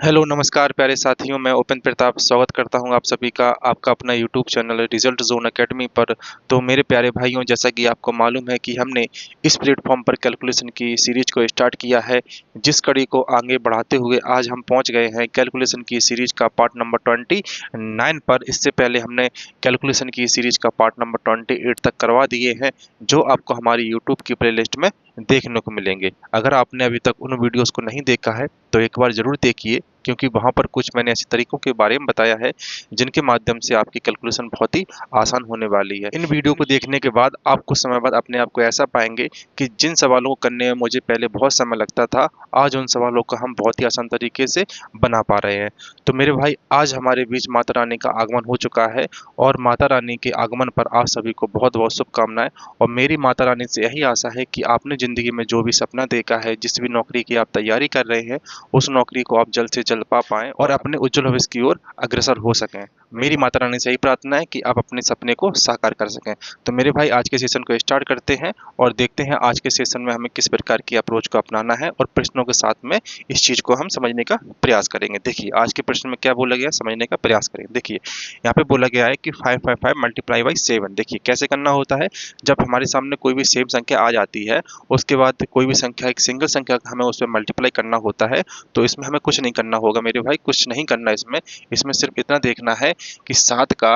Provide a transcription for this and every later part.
Hello नमस्कार प्यारे साथियों, मैं ओपन प्रताप स्वागत करता हूं आप सभी का आपका अपना YouTube channel result zone academy पर। तो मेरे प्यारे भाइयों, जैसा कि आपको मालूम है कि हमने इस प्लेटफॉर्म पर कैलकुलेशन की सीरीज को स्टार्ट किया है, जिस कड़ी को आगे बढ़ाते हुए आज हम पहुंच गए हैं कैलकुलेशन की सीरीज का पार्ट नंबर 29 पर। इससे पहले हमने कैलकुलेशन की सीरीज का पार्ट नंबर 28 तक करवा दिए हैं, जो आपको हमारी यूट्यूब की प्ले में देखने को मिलेंगे। अगर आपने अभी तक उन वीडियोस को नहीं देखा है तो एक बार जरूर देखिए, क्योंकि वहां पर कुछ मैंने ऐसे तरीकों के बारे में बताया है जिनके माध्यम से आपकी कैलकुलेशन बहुत ही आसान होने वाली है। इन वीडियो को देखने के बाद आप कुछ समय बाद अपने आप को ऐसा पाएंगे कि जिन सवालों को करने में मुझे पहले बहुत समय लगता था, आज उन सवालों का हम बहुत ही आसान तरीके से बना पा रहे हैं। तो मेरे भाई, आज हमारे बीच माता रानी का आगमन हो चुका है और माता रानी के आगमन पर आप सभी को बहुत बहुत शुभकामनाएं। और मेरी माता रानी से यही आशा है कि आपने जिंदगी में जो भी सपना देखा है, जिस भी नौकरी की आप तैयारी कर रहे हैं, उस नौकरी को आप जल्द से जल्द पा पाएं और अपने उज्जवल भविष्य की ओर अग्रसर हो सकें। मेरी माता रानी से यही प्रार्थना है कि आप अपने सपने को साकार कर सकें। तो मेरे भाई, आज के सेशन को स्टार्ट करते हैं और देखते हैं आज के सेशन में हमें किस प्रकार की अप्रोच को अपनाना है और प्रश्नों के साथ में इस चीज को हम समझने का प्रयास करेंगे। देखिए आज के प्रश्न में क्या बोला गया, समझने का प्रयास करेंगे। देखिए यहाँ पे बोला गया है कि 555 मल्टीप्लाई बाई 7। देखिए कैसे करना होता है। जब हमारे सामने कोई भी सेम संख्या आ जाती है, उसके बाद कोई भी संख्या, एक सिंगल संख्या हमें उसमें मल्टीप्लाई करना होता है, तो इसमें हमें कुछ नहीं करना होगा मेरे भाई, कुछ नहीं करना इसमें सिर्फ इतना देखना है कि 7 का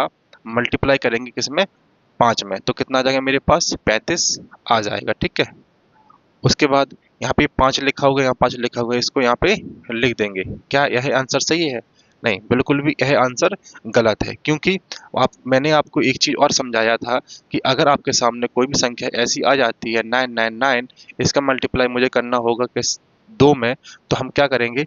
मल्टीप्लाई करेंगे किसमें, 5 में, तो कितना आ जाएगा मेरे पास, 35 आ जाएगा। ठीक है। उसके बाद यहाँ पे 5 लिखा होगा, यहाँ 5 लिखा हुआ है, इसको यहाँ पे लिख देंगे। क्या यह आंसर सही है? नहीं, बिल्कुल भी यह आंसर गलत है, क्योंकि मैंने आपको एक चीज और समझाया था कि अगर आपके सामने कोई भी संख्या ऐसी आ जाती है 999, इसका मल्टीप्लाई मुझे करना होगा किस, 2 में, तो हम क्या करेंगे,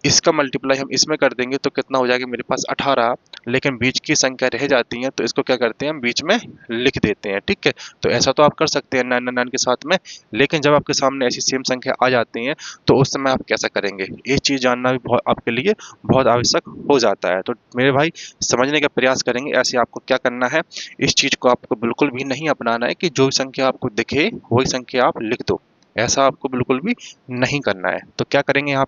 इसका मल्टीप्लाई हम इसमें कर देंगे तो कितना हो जाएगा मेरे पास, 18। लेकिन बीच की संख्या रह जाती है तो इसको क्या करते हैं, हम बीच में लिख देते हैं। ठीक है। तो ऐसा तो आप कर सकते हैं 999 के साथ में, लेकिन जब आपके सामने ऐसी सेम संख्या आ जाती है तो उस समय आप कैसा करेंगे, ये चीज़ जानना भी बहुत आपके लिए बहुत आवश्यक हो जाता है। तो मेरे भाई, समझने का प्रयास करेंगे। ऐसे आपको क्या करना है, इस चीज़ को आपको बिल्कुल भी नहीं अपनाना है कि जो संख्या आपको दिखे वही संख्या आप लिख दो, ऐसा आपको बिल्कुल भी नहीं करना है। तो क्या करेंगे, यहाँ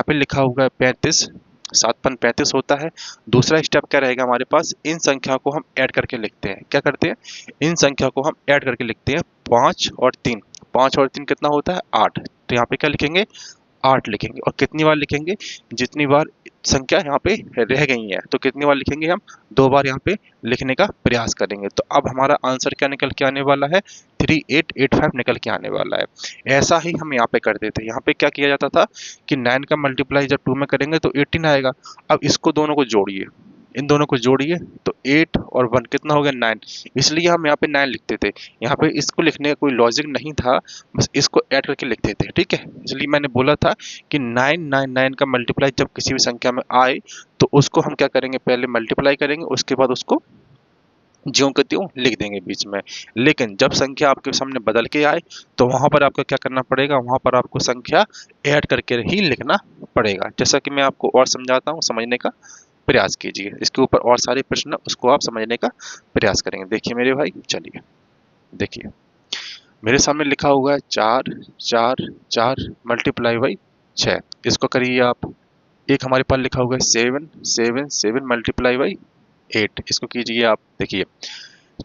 पे लिखा हुआ है 35, 7 35 होता है। दूसरा स्टेप क्या रहेगा हमारे पास, इन संख्या को हम ऐड करके लिखते हैं। क्या करते हैं, इन संख्या को हम ऐड करके लिखते हैं। 5 और 3, 5 और 3 कितना होता है, 8। तो यहाँ पे क्या लिखेंगे, 8 लिखेंगे। और कितनी बार लिखेंगे, जितनी बार संख्या यहाँ पे रह गई है, तो कितनी बार लिखेंगे, हम 2 बार यहाँ पे लिखने का प्रयास करेंगे। तो अब हमारा आंसर क्या निकल के आने वाला है, 3885 निकल के आने वाला है। ऐसा ही हम यहाँ पे करते थे। यहाँ पे क्या किया जाता था कि 9 का मल्टीप्लाई जब 2 में करेंगे तो 18 आएगा। अब इसको दोनों को जोड़िए, इन दोनों को जोड़िए, तो 8 और 1 कितना हो गया, 9। इसलिए हम यहाँ पे 9 लिखते थे। यहाँ पे इसको लिखने का कोई लॉजिक नहीं था, बस इसको ऐड करके लिखते थे। ठीक है। इसलिए मैंने बोला था कि 999 का मल्टीप्लाई जब किसी भी संख्या में आए तो उसको हम क्या करेंगे, पहले मल्टीप्लाई करेंगे, उसके बाद उसको ज्यों के त्यों लिख देंगे बीच में। लेकिन जब संख्या आपके सामने बदल के आए तो वहां पर आपको क्या करना पड़ेगा, वहां पर आपको संख्या ऐड करके ही लिखना पड़ेगा। जैसा कि मैं आपको और समझाता हूँ, समझने का प्रयास कीजिए। इसके ऊपर और सारे प्रश्न उसको आप समझने का प्रयास करेंगे। देखिए मेरे भाई, चलिए देखिए, मेरे सामने लिखा हुआ है 4 4 4 मल्टीप्लाई बाई 6। इसको करिए आप। एक हमारे पास लिखा हुआ है 7 7 7 मल्टीप्लाई बाई 8। इसको कीजिए आप। देखिए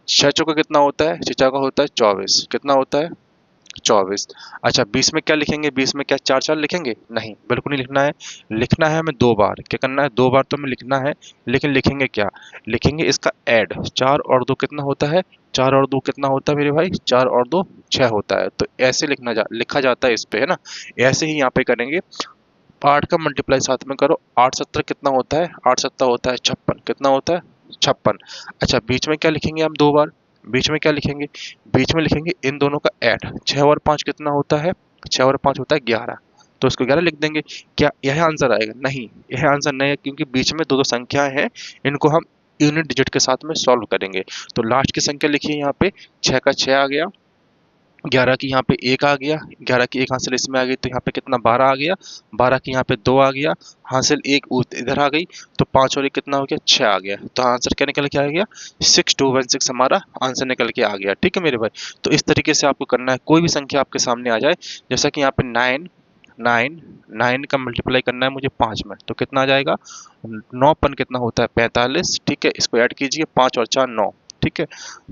6 चौका कितना होता है, 6 चौका होता है 24। कितना होता है, 24। अच्छा 20 में क्या लिखेंगे, 20 में क्या 4 4 लिखेंगे, नहीं, बिल्कुल नहीं लिखना है। लिखना है हमें 2 बार। क्या करना है, 2 बार तो हमें लिखना है, लेकिन लिखेंगे क्या, लिखेंगे इसका ऐड। 4 और 2 कितना होता है, 4 और 2 कितना होता है मेरे भाई, 4 और 2 6 होता है। तो ऐसे लिखा जाता है इस पे, है ना। ऐसे ही यहाँ पे करेंगे। 8 का मल्टीप्लाई साथ में करो, 8 7 कितना होता है, 8 7 होता है 56। कितना होता है, 56। अच्छा बीच में क्या लिखेंगे हम, 2 बार। बीच में क्या लिखेंगे, बीच में लिखेंगे इन दोनों का ऐड। 6 और 5 कितना होता है, 6 और 5 होता है 11। तो इसको 11 लिख देंगे। क्या यह आंसर आएगा, नहीं, यह आंसर नहीं है, क्योंकि बीच में दो दो संख्याएं हैं, इनको हम यूनिट डिजिट के साथ में सॉल्व करेंगे। तो लास्ट की संख्या लिखिए यहाँ पे, 6 का 6 आ गया, 11 की यहाँ पे 1 आ गया, 11 की 1 हासिल इसमें आ गई, तो यहाँ पे कितना 12 आ गया, 12 की यहाँ पे 2 आ गया, हासिल 1 इधर आ गई, तो 5 और 1 कितना हो गया, 6 आ गया। तो आंसर क्या निकल के आ गया, 6216 हमारा आंसर निकल के आ गया। ठीक है मेरे भाई। तो इस तरीके से आपको करना है, कोई भी संख्या आपके सामने आ जाए, जैसा कि यहाँ पे 9 9, 9 का मल्टीप्लाई करना है मुझे 5 में, तो कितना आ जाएगा, 9 पन कितना होता है 45, ठीक है, इसको ऐड कीजिए, 5 और 4 9, ठीक है।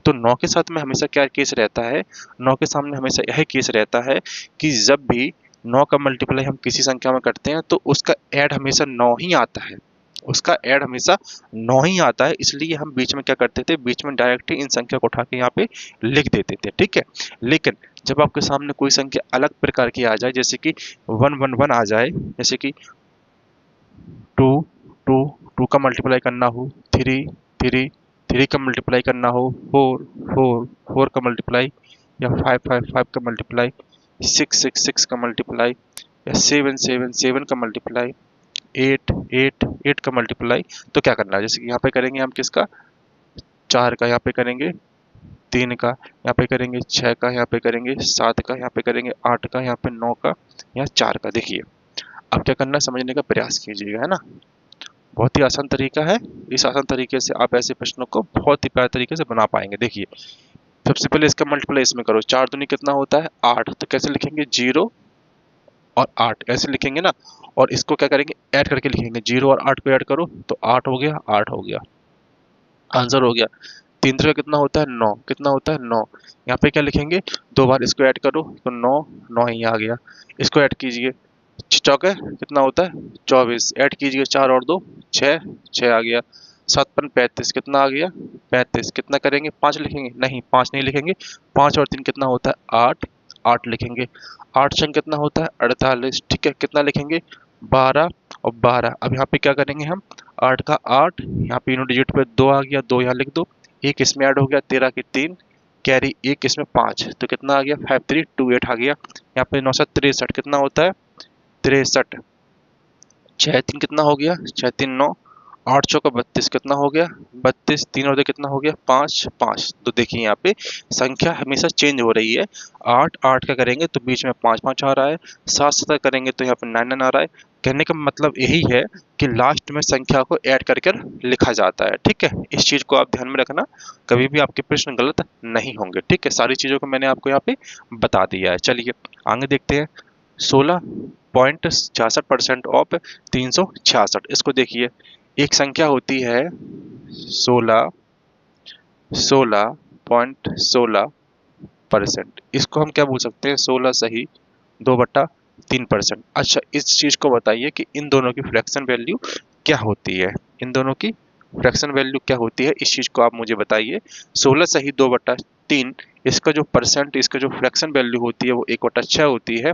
तो 9 के साथ में हमेशा क्या केस रहता है, 9 के सामने हमेशा यह केस रहता है कि जब भी 9 का मल्टीप्लाई हम किसी संख्या में करते हैं तो उसका ऐड हमेशा 9 ही आता है, उसका ऐड हमेशा 9 ही आता है, इसलिए हम बीच में क्या करते थे, बीच में डायरेक्ट ही इन संख्या को उठा के यहाँ पे लिख देते थे, ठीक है। लेकिन जब आपके सामने कोई संख्या अलग प्रकार की आ जाए, जैसे कि 111 आ जाए, जैसे कि 2 2 2 का मल्टीप्लाई करना हो, 3 3 3 का मल्टीप्लाई करना हो, 4 4 4 का मल्टीप्लाई, या 5 5 5 का मल्टीप्लाई, 6 6 6 का मल्टीप्लाई, या 7 7 7 का मल्टीप्लाई, 8 8 8 का मल्टीप्लाई, तो क्या करना है, जैसे कि यहाँ पे करेंगे हम किसका, 4 का, यहाँ पे करेंगे 3 का, यहाँ पे करेंगे 6 का, यहाँ पे करेंगे 7 का, यहाँ पे करेंगे 8 का, यहाँ पे 9 का, यहाँ 4 का। देखिए अब क्या करना है, समझने का प्रयास कीजिएगा, है ना, बहुत ही आसान तरीका है। इस आसान तरीके से आप ऐसे प्रश्नों को बहुत ही प्यारे तरीके से बना पाएंगे। देखिए सबसे पहले इसका मल्टीप्लाई इसमें करो, 4 दूनी कितना होता है 8, तो कैसे लिखेंगे 0 और 8 ऐसे लिखेंगे ना, और इसको क्या करेंगे ऐड करके लिखेंगे, 0 और 8 को ऐड करो तो 8 हो गया, 8 हो गया, आंसर हो गया। 3 3 कितना होता है 9, कितना होता है 9, यहाँ पे क्या लिखेंगे, 2 बार इसको ऐड करो तो 9 9 ही आ गया, इसको ऐड कीजिए, चौके कितना होता है 24, ऐड कीजिए 4 और 2 6 6 आ गया, 7 पन 35 कितना आ गया 35, कितना करेंगे 5 लिखेंगे, नहीं 5 नहीं लिखेंगे, 5 और 3 कितना होता है 8 8 लिखेंगे, 8 छंग कितना होता है 48, ठीक है, कितना लिखेंगे 12 और 12, अब यहाँ पे क्या करेंगे हम 8 का 8, यहाँ पे यूनिट डिजिट पे 2 आ गया, 2 यहाँ लिख दो, एक इसमें ऐड हो गया 13 की 3, कैरी एक इसमें 5, तो कितना आ गया 5328 आ गया, यहाँ पे 963 कितना होता है 63, 6 3 कितना हो गया 6 3 9, 8 चौका 32 कितना हो गया 32, 3 और 2 कितना हो गया 5 5, तो देखिए यहाँ पे संख्या हमेशा चेंज हो रही है, 8 8 का करेंगे तो बीच में 5 5 आ रहा है, 7 7 करेंगे तो यहाँ पे 9 9 आ रहा है, कहने का मतलब यही है कि लास्ट में संख्या को ऐड करके लिखा जाता है, ठीक है। इस चीज को आप ध्यान में रखना, कभी भी आपके प्रश्न गलत नहीं होंगे, ठीक है, सारी चीजों को मैंने आपको यहाँ पे बता दिया है। चलिए आगे देखते हैं, 16.66% ऑफ 366, इसको देखिए, एक संख्या होती है 16.16%, इसको हम क्या बोल सकते हैं 16 सही 2/3%। अच्छा इस चीज को बताइए कि इन दोनों की फ्रैक्शन वैल्यू क्या होती है, इन दोनों की फ्रैक्शन वैल्यू क्या होती है, इस चीज को आप मुझे बताइए। 16 सही 2/3, इसका जो परसेंट, इसका जो फ्रैक्शन वैल्यू होती है वो 1/6 होती है।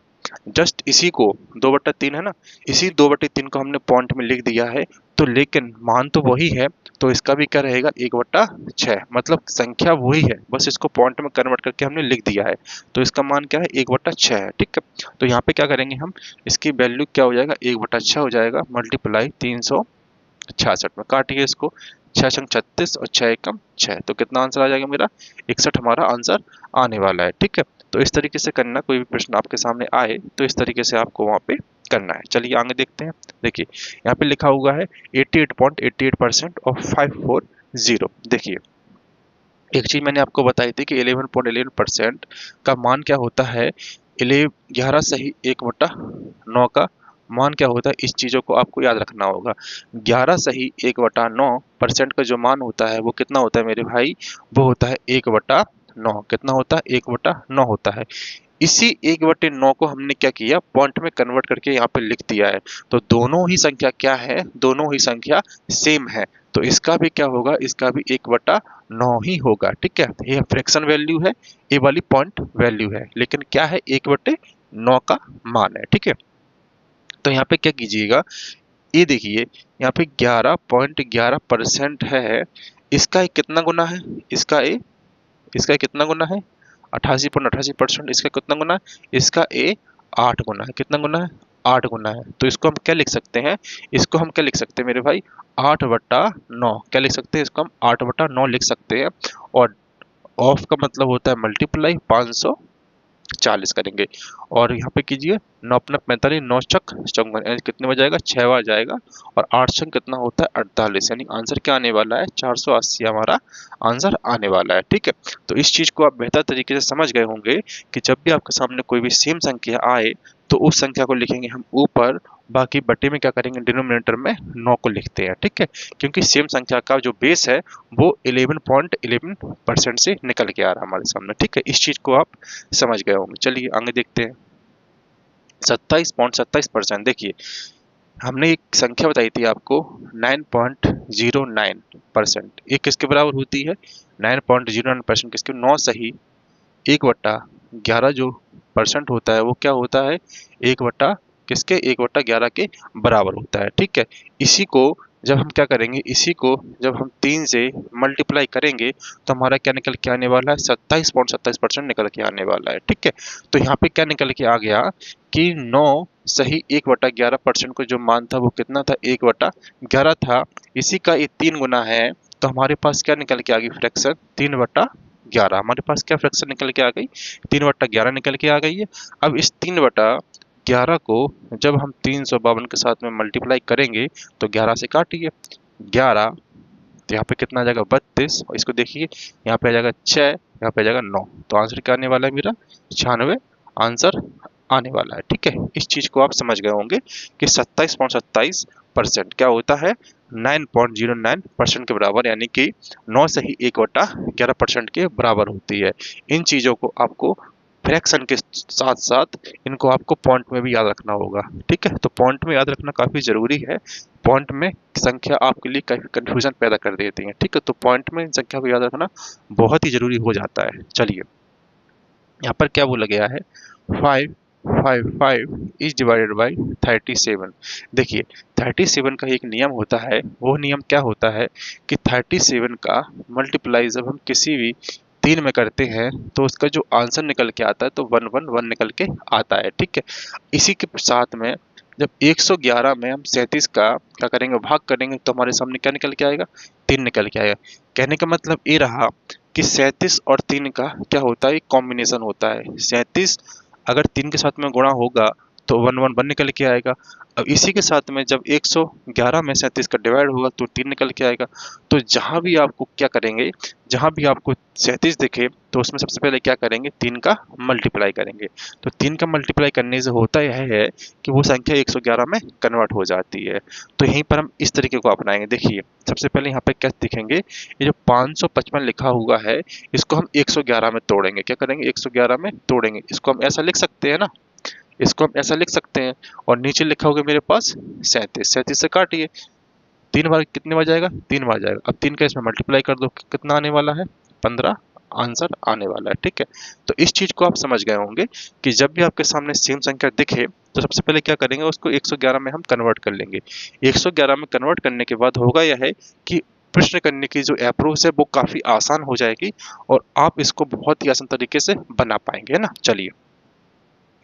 जस्ट इसी को 2/3 है ना, इसी 2/3 को हमने पॉइंट में लिख दिया है, तो लेकिन मान तो वही है, तो इसका भी क्या रहेगा 1/6, मतलब संख्या वही है, बस इसको पॉइंट में कन्वर्ट करके हमने लिख दिया है, तो इसका मान क्या है 1/6 है, ठीक है। तो यहाँ पे क्या करेंगे हम, इसकी वैल्यू क्या हो जाएगा 1/6 हो जाएगा, मल्टीप्लाई 366 में, काटिए इसको, 6 छंग 36 और 6 एकम 6, तो कितना आंसर आ जाएगा मेरा 61 हमारा आंसर आने वाला है, ठीक है। तो इस तरीके से करना, कोई भी प्रश्न आपके सामने आए तो इस तरीके से आपको वहाँ पे करना है। चलिए आगे देखते हैं, देखिए यहाँ पे लिखा हुआ है 88.88% ऑफ 540, देखिए एक चीज मैंने आपको बताई थी कि 11.11% का मान क्या होता है, 11 सही 1/9 का मान क्या होता है, इस चीजों को आपको याद रखना होगा। 11 सही 1/9% का जो मान होता है वो कितना होता है मेरे भाई, वो होता है 1/9, कितना होता है 1/9 होता है। इसी 1/9 को हमने क्या किया, पॉइंट में कन्वर्ट करके यहाँ पे लिख दिया है, तो दोनों ही संख्या क्या है, दोनों ही संख्या सेम है, तो इसका भी क्या होगा, इसका भी 1/9 ही होगा, ठीक है। ये फ्रैक्शन वैल्यू है, ये वाली पॉइंट वैल्यू है, लेकिन क्या है 1/9 का मान है, ठीक है। तो यहाँ पे क्या कीजिएगा, ये देखिए यहाँ पे 11.11% है, इसका कितना गुना है, इसका कितना गुना है 88.88%, इसका कितना गुना है, इसका 8 गुना है, कितना गुना है 8 गुना है, तो इसको हम क्या लिख सकते हैं, इसको हम क्या लिख सकते हैं मेरे भाई 8/9, क्या लिख सकते हैं, इसको हम 8/9 लिख सकते हैं। और ऑफ का मतलब होता है मल्टीप्लाई, 40 करेंगे। और यहाँ पे कीजिए 9 अपना 45, 9 छक 54, यानी कितने बार जाएगा, 6 बार जाएगा। और 8 छक कितना होता है, 48, यानी आंसर क्या आने वाला है, 480 हमारा आंसर आने वाला है। ठीक है, तो इस चीज को आप बेहतर तरीके से समझ गए होंगे कि जब भी आपके सामने कोई भी सेम संख्या आए तो उस संख्या को लिखेंगे हम ऊपर, बाकी बटे में क्या करेंगे, डिनोमिनेटर में 9 को लिखते हैं। ठीक है, क्योंकि सेम संख्या का जो बेस है वो 11.11% से निकल के आ रहा है हमारे सामने। ठीक है, इस चीज को आप समझ गए होंगे। चलिए आगे देखते हैं। 27.27%, देखिए हमने एक संख्या बताई थी आपको 9.09%, ये किसके बराबर होती है, 9.09% किसके, 9 सही 1/11 जो परसेंट होता है वो क्या होता है, 1 किसके, 1/11 के बराबर होता है। ठीक है, इसी को जब हम क्या करेंगे, इसी को जब हम 3 से मल्टीप्लाई करेंगे तो हमारा क्या निकल के आने वाला है, 27.27% निकल के आने वाला है। ठीक है, तो यहाँ पे क्या निकल के आ गया कि 9 सही 1/11% को जो मान था वो कितना था, 1/11 था। इसी का ये 3 गुना है, तो हमारे पास क्या निकल के आ गई फ्रैक्शन, 3/11। हमारे पास क्या फ्रैक्शन निकल के आ गई, 3/11 निकल के आ गई है। अब इस 3/11 को जब हम 352 के साथ में मल्टीप्लाई करेंगे तो 11 से काटिए, 11 तो यहाँ पे कितना आ जाएगा, 32, और इसको देखिए यहाँ पे आ जाएगा 6, यहाँ पे आ जाएगा 9, तो आंसर क्या आने वाला है मेरा, 96 आंसर आने वाला है। ठीक है, इस चीज को आप समझ गए होंगे कि 27.27% क्या होता है, 9.09% के बराबर, यानी कि 9 से ही 1/11% के बराबर होती है। इन चीजों को आपको फ्रैक्शन के साथ साथ इनको आपको पॉइंट में भी याद रखना होगा। ठीक है, तो पॉइंट में याद रखना काफी जरूरी है। पॉइंट में संख्या आपके लिए काफी कंफ्यूजन पैदा कर देती है। ठीक है, तो पॉइंट में संख्या को याद रखना बहुत ही जरूरी हो जाता है। चलिए यहाँ पर क्या बोला गया है, 555 इज डिवाइडेड बाई 37। देखिए 37 का एक नियम होता है, वो नियम क्या होता है कि 37 का मल्टीप्लाई जब हम किसी भी 3 में करते हैं तो उसका जो आंसर निकल के आता है तो 111 निकल के आता है। ठीक है, इसी के साथ में जब 111 में हम 37 का क्या करेंगे, भाग करेंगे तो हमारे सामने क्या निकल के आएगा, 3 निकल के आएगा। कहने का मतलब ये रहा कि 37 और 3 का क्या होता है, कॉम्बिनेशन होता है। 37 अगर 3 के साथ में गुणा होगा तो 111 निकल के आएगा। अब इसी के साथ में जब 111 में 37 का डिवाइड होगा तो 3 निकल के आएगा। तो जहां भी आपको क्या करेंगे, जहां भी आपको 37 दिखे तो उसमें सबसे पहले क्या करेंगे, 3 का मल्टीप्लाई करेंगे। तो 3 का मल्टीप्लाई करने से होता यह है कि वो संख्या 111 में कन्वर्ट हो जाती है। तो यहीं पर हम इस तरीके को अपनाएंगे। देखिए सबसे पहले यहाँ पे क्या दिखेंगे, ये जो 555 लिखा हुआ है इसको हम 111 में तोड़ेंगे। क्या करेंगे, 111 में तोड़ेंगे। इसको हम ऐसा लिख सकते हैं ना, इसको हम ऐसा लिख सकते हैं। और नीचे लिखा होगा मेरे पास 37, 37 से काटिए, 3 बार कितने बार जाएगा, 3 बार जाएगा। अब 3 का इसमें मल्टीप्लाई कर दो, कितना आने वाला है, 15 आंसर आने वाला है। ठीक है, तो इस चीज को आप समझ गए होंगे कि जब भी आपके सामने सेम संख्या दिखे तो सबसे पहले क्या करेंगे, उसको 111 में हम कन्वर्ट कर लेंगे। 111 में कन्वर्ट करने के बाद होगा यह है कि प्रश्न करने की जो अप्रोच है वो काफी आसान हो जाएगी और आप इसको बहुत ही आसान तरीके से बना पाएंगे, है ना। चलिए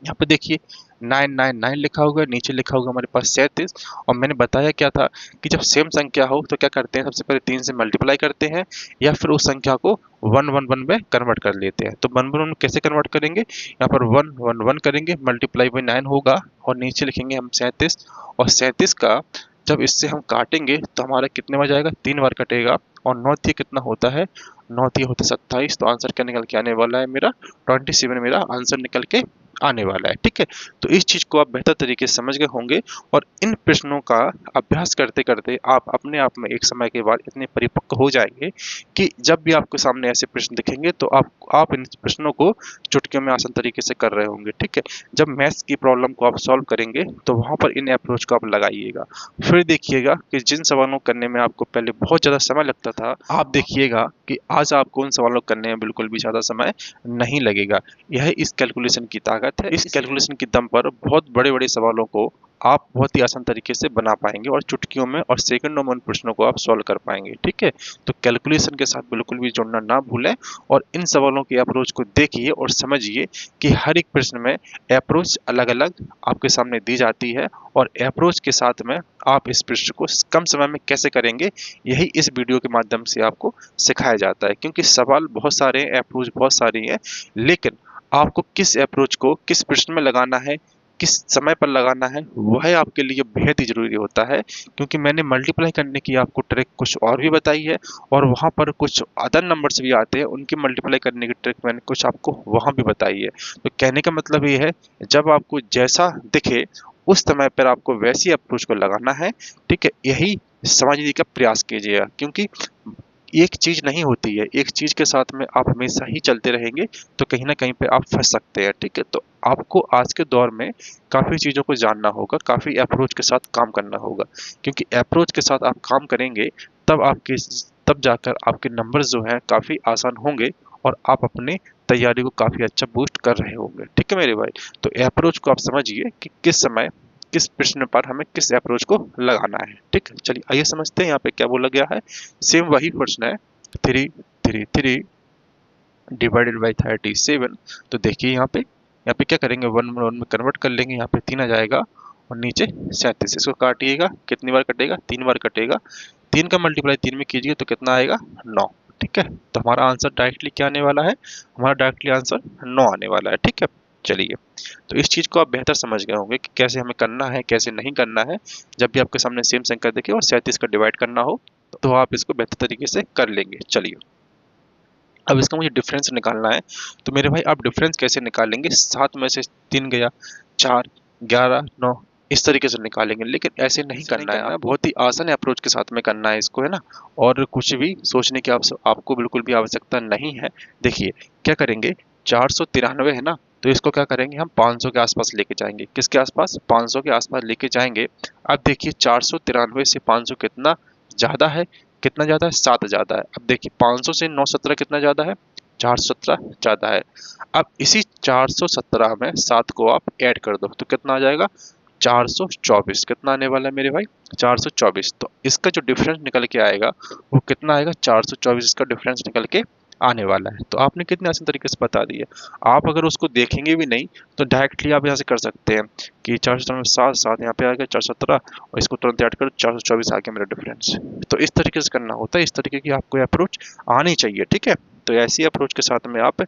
यहाँ पे देखिए 999 लिखा होगा, नीचे लिखा होगा हमारे पास 37। और मैंने बताया क्या था कि जब सेम संख्या हो तो क्या करते हैं, सबसे पहले 3 से मल्टीप्लाई करते हैं या फिर उस संख्या को 111 में कन्वर्ट कर लेते हैं। तो 111 कैसे कन्वर्ट करेंगे, यहाँ पर 111 करेंगे, मल्टीप्लाई बाई 9 होगा और नीचे लिखेंगे हम 37। और 37 का जब इससे हम काटेंगे तो हमारा कितने बार जाएगा, 3 बार कटेगा। और 9 3 कितना होता है, 9 3 होता है 27। तो आंसर क्या निकल के आने वाला है मेरा, 27 मेरा आंसर निकल के आने वाला है। ठीक है, तो इस चीज को आप बेहतर तरीके से समझ गए होंगे और इन प्रश्नों का अभ्यास करते करते आप अपने आप में एक समय के बाद इतने परिपक्व हो जाएंगे कि जब भी आपके सामने ऐसे प्रश्न दिखेंगे तो आप इन प्रश्नों को चुटकियों में आसान तरीके से कर रहे होंगे। ठीक है, जब मैथ्स की प्रॉब्लम को आप सॉल्व करेंगे तो वहां पर इन अप्रोच को आप लगाइएगा। फिर देखिएगा कि जिन सवालों करने में आपको पहले बहुत ज्यादा समय लगता था, आप देखिएगा कि आज आपको उन सवालों करने में बिल्कुल भी ज्यादा समय नहीं लगेगा। यह इस कैलकुलेशन की ताकत है। इस कैलकुलेशन के दम पर बहुत बड़े बड़े सवालों को आप बहुत ही आसान तरीके से बना पाएंगे और चुटकियों में और सेकंडों में उन प्रश्नों को आप सॉल्व कर पाएंगे। ठीक है, तो कैलकुलेशन के साथ बिल्कुल भी जुड़ना ना भूलें और इन सवालों की अप्रोच को देखिए और समझिए कि हर एक प्रश्न में अप्रोच अलग अलग आपके सामने दी जाती है और अप्रोच के साथ में आप इस प्रश्न को कम समय में कैसे करेंगे यही इस वीडियो के माध्यम से आपको सिखाया जाता है। क्योंकि सवाल बहुत सारे हैं, अप्रोच बहुत सारी है, लेकिन आपको किस अप्रोच को किस प्रश्न में लगाना है, किस समय पर लगाना है, वह आपके लिए बेहद ही ज़रूरी होता है। क्योंकि मैंने मल्टीप्लाई करने की आपको ट्रिक कुछ और भी बताई है और वहाँ पर कुछ अदर नंबर्स भी आते हैं, उनकी मल्टीप्लाई करने की ट्रिक मैंने कुछ आपको वहाँ भी बताई है। तो कहने का मतलब ये है, जब आपको जैसा दिखे उस समय पर आपको वैसी अप्रोच को लगाना है, ठीक है। यही समझने का प्रयास कीजिएगा, क्योंकि एक चीज़ नहीं होती है, एक चीज़ के साथ में आप हमेशा ही चलते रहेंगे तो कहीं न कहीं पे आप फँस सकते हैं, ठीक है? तो आपको आज के दौर में काफ़ी चीज़ों को जानना होगा, काफ़ी अप्रोच के साथ काम करना होगा, क्योंकि अप्रोच के साथ आप काम करेंगे तब तब जाकर आपके नंबर्स जो हैं काफ़ी आसान होंगे और आप अपनी तैयारी को काफ़ी अच्छा बूस्ट कर रहे होंगे, ठीक है मेरे भाई? तो अप्रोच को आप समझिए कि किस समय, किस प्रश्न पर हमें किस अप्रोच को लगाना है, ठीक है? चलिए आइए समझते हैं यहाँ पे क्या बोला गया है। सेम वही प्रश्न है, 333 डिवाइडेड बाई 37। तो देखिए यहाँ पे क्या करेंगे, वन वन में कन्वर्ट कर लेंगे, यहाँ पे 3 आ जाएगा और नीचे 37। इसको काटिएगा, कितनी बार कटेगा, 3 बार कटेगा। 3 का मल्टीप्लाई 3 में कीजिए तो कितना आएगा, 9, ठीक है। तो हमारा आंसर डायरेक्टली क्या आने वाला है, हमारा डायरेक्टली आंसर 9 आने वाला है, ठीक है। चलिए, तो इस चीज़ को आप बेहतर समझ गए होंगे कि कैसे हमें करना है, कैसे नहीं करना है। जब भी आपके सामने सेम संख्या दिखे और 37 का डिवाइड करना हो तो आप इसको बेहतर तरीके से कर लेंगे। चलिए, अब इसका मुझे डिफरेंस निकालना है। तो मेरे भाई आप डिफरेंस कैसे निकालेंगे, 7 में से 3 गया, 4, 11, 9, इस तरीके से निकालेंगे। लेकिन ऐसे नहीं करना है, आप बहुत ही आसान अप्रोच के साथ में करना है इसको, है ना। और कुछ भी सोचने की आपको बिल्कुल भी आवश्यकता नहीं है। देखिए क्या करेंगे, 493 है ना, तो इसको क्या करेंगे, हम 500 के आसपास लेके जाएंगे। किसके आसपास, 500 के आसपास लेके जाएंगे। अब देखिए 493 से 500 कितना ज़्यादा है, कितना ज़्यादा है, 7 ज़्यादा है। अब देखिए 500 से 917 कितना ज़्यादा है, 417 ज़्यादा है। अब इसी 417 में 7 को आप ऐड कर दो तो कितना आ जाएगा, 424। कितना आने वाला है मेरे भाई, 424। तो इसका जो डिफरेंस निकल के आएगा वो कितना आएगा, 424 इसका डिफरेंस निकल के आने वाला है। तो आपने कितने आसान तरीके से बता दिया। आप अगर उसको देखेंगे भी नहीं तो डायरेक्टली आप यहाँ से कर सकते हैं कि 417 में 7 7 यहाँ पे आ गया 417 और इसको तुरंत ऐड करो, 424 आ गया मेरा डिफरेंस। तो इस तरीके से करना होता है, इस तरीके की आपको अप्रोच आनी चाहिए, ठीक है। तो ऐसी अप्रोच के साथ में आप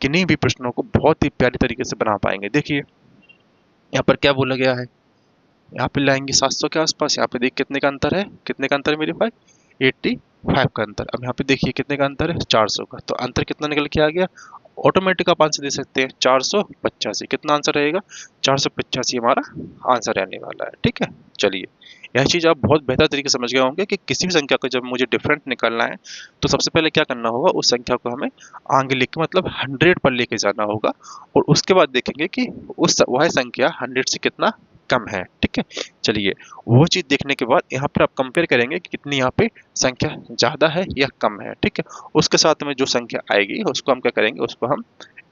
किन्हीं भी प्रश्नों को बहुत ही प्यारी तरीके से बना पाएंगे। देखिए यहाँ पर क्या बोला गया है, यहाँ पे लाएंगे 700 के आसपास। यहाँ पे देख कितने का अंतर है, कितने का अंतर है मेरे भाई, 85 का अंतर। अब यहाँ पे देखिए कितने का अंतर है, 400 का। तो अंतर कितना निकल के आ गया, ऑटोमेटिक आप आंसर दे सकते हैं, 485। कितना आंसर रहेगा, 485 हमारा आंसर रहने वाला है, ठीक है। चलिए, यह चीज़ आप बहुत बेहतर तरीके से समझ गए होंगे कि किसी भी संख्या को जब मुझे डिफरेंट निकालना है तो सबसे पहले क्या करना होगा, उस संख्या को हमें आगे लिख के मतलब 100 पर लेके जाना होगा और उसके बाद देखेंगे कि वह संख्या 100 से कितना कम है, ठीक है। चलिए, वो चीज़ देखने के बाद यहाँ पर आप कंपेयर करेंगे कि कितनी यहाँ पे संख्या ज़्यादा है या कम है, ठीक है। उसके साथ में जो संख्या आएगी उसको हम क्या करेंगे, उसको हम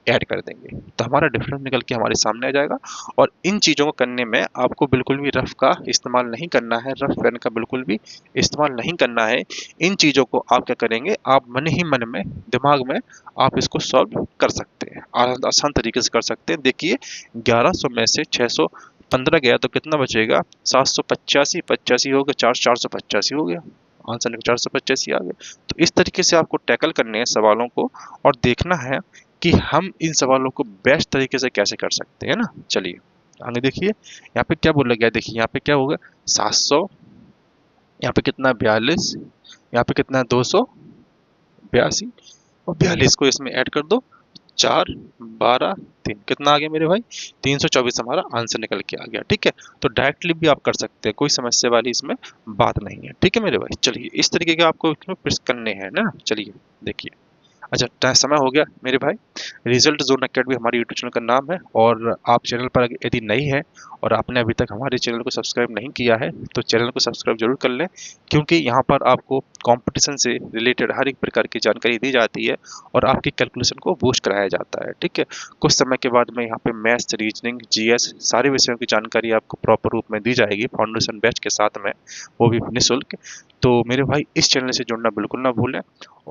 ऐड कर देंगे तो हमारा डिफरेंस निकल के हमारे सामने आ जाएगा। और इन चीज़ों को करने में आपको बिल्कुल भी रफ का इस्तेमाल नहीं करना है, रफ पेन का बिल्कुल भी इस्तेमाल नहीं करना है। इन चीज़ों को आप क्या करेंगे, आप मन ही मन में, दिमाग में आप इसको सॉल्व कर सकते हैं, आसान तरीके से कर सकते हैं। देखिए 1100 में से 615 गया तो कितना बचेगा, 785, 85 हो गया, 485 हो गया, आंसर 485 आ गया। तो इस तरीके से आपको टैकल करने हैं सवालों को और देखना है कि हम इन सवालों को बेस्ट तरीके से कैसे कर सकते हैं ना। चलिए आगे देखिए, यहाँ पे क्या बोला गया, देखिए यहाँ पे क्या होगा, 700, यहाँ पे कितना 42, यहाँ पे कितना 282 और 42 को इसमें ऐड कर दो, 4, 12, 3 कितना आ गया मेरे भाई, 324 हमारा आंसर निकल के आ गया, ठीक है। तो डायरेक्टली भी आप कर सकते हैं, कोई समस्या वाली इसमें बात नहीं है, ठीक है मेरे भाई। चलिए इस तरीके के आपको इसमें प्रश्न करने हैं ना। चलिए देखिए, अच्छा समय हो गया मेरे भाई। रिजल्ट जोन अकेडमी हमारे यूट्यूब चैनल का नाम है और आप चैनल पर यदि नई है और आपने अभी तक हमारे चैनल को सब्सक्राइब नहीं किया है तो चैनल को सब्सक्राइब जरूर कर लें, क्योंकि यहाँ पर आपको कंपटीशन से रिलेटेड हर एक प्रकार की जानकारी दी जाती है और आपकी कैलकुलेशन को बूस्ट कराया जाता है, ठीक है। कुछ समय के बाद में यहाँ पे मैथ्स, रीजनिंग, जीएस सारे विषयों की जानकारी आपको प्रॉपर रूप में दी जाएगी फाउंडेशन बैच के साथ में, वो भी निःशुल्क। तो मेरे भाई इस चैनल से जुड़ना बिल्कुल ना भूलें।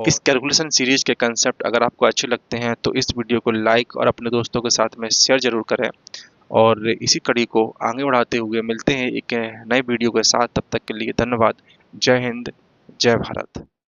इस कैलकुलेशन सीरीज के कंसेप्ट अगर आपको अच्छे लगते हैं तो इस वीडियो को लाइक और अपने दोस्तों के साथ में शेयर जरूर करें और इसी कड़ी को आगे बढ़ाते हुए मिलते हैं एक नए वीडियो के साथ। तब तक के लिए धन्यवाद। जय हिंद, जय भारत।